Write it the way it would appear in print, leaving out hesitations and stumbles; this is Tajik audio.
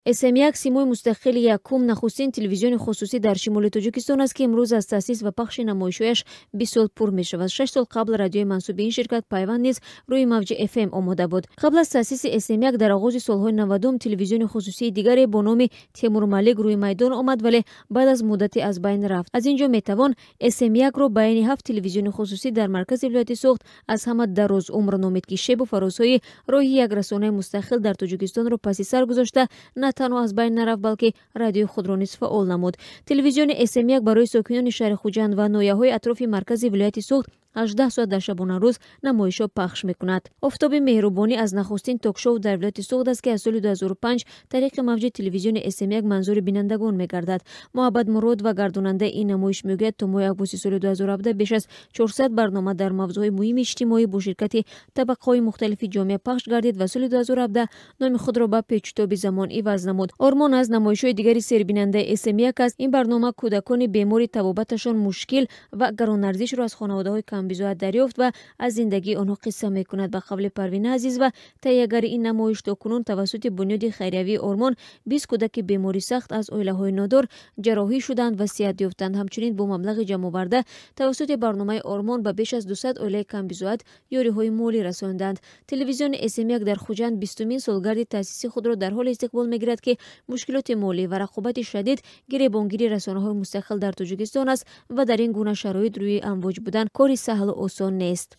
СМ-1 Симои мустақили якум нахустин телевизиони хусусӣ дар шимоли Тоҷикистон аст, ки имрӯз аз таъсис ва пахши намоишҳояш 20 сол пур мешавад. 6 сол қабл радиои мансуби ин ширкат Пайванд низ рӯи мавҷи FM омода буд. қабл аз таъсиси СМ-1 дар оғози солҳои 90 телевизиони хусусии дигаре бо номи Темурмалик рӯи майдон омад, вале баъд аз муддате аз байн рафт. аз ин ҷо метавон СМ-1-ро байни 7 телевизиони хусусӣ дар маркази вилояти Суғд аз ҳама дароз умр номид, ки шебу фаросҳои роҳи як расонаи мустақил дар Тоҷикистонро паси сар гузошта, на танҳо аз байн нарафт, балки радиои худро низ фаъол намуд. телевизиони СМ-1 барои сокинони шаҳри Хуҷанд ва ноҳияҳои атрофи маркази вилояти Суғд 18 соат дар шабонарӯз намоишҳо пахш мекунад. Офтоби меҳрубонӣ аз нахустин токшоу дар вилояти Суғд аст, ки аз соли 2005 тариқи мавҷи телевизиони СМ-1 манзури бинандагон мегардад. муҳаббат мурод ва гардонандаи ин намоиш мегӯяд, то моҳи августи соли 2017 беш аз 400 барнома дар мавзӯъҳои муҳими иҷтимоӣ бо ширкати табақаҳои мухталифи ҷомеа пахш гардид ва соли 2017 номи худро ба печтоби замон иваз намуд. ормон аз намоишҳои дигари сербинандаи СМ-1 аст. ин барнома кӯдакони бемори табобаташон мушкил ва гаронарзишро аз хонаводаҳои камбизоат дарёфт ва аз зиндагии онҳо қисса мекунад. ба қавли Парвина Азиз ва таҳиягари ин намоиш, то кунун тавассути бунёди хайриявии ормон 20 кӯдаки бемори сахт аз оилаҳои нодор ҷарроҳӣ шуданд ва сиҳат ёфтанд. ҳамчунин бо маблағи ҷамъоварда тавассути барномаи ормон ба беш аз 200 оилаи камбизоат ёриҳои молӣ расонданд. телевизиони СМ-1 дар Хуҷанд 20-умин солгарди таъсиси худро дар ҳоли истиқбол мегирад, ки мушкилоти молӣ ва рақобати шадид гиребонгири расонаҳои мустақил дар Тоҷикистон аст ва дар ин гуна шароит рӯи амвоҷ будан кори саҳлу осон нест.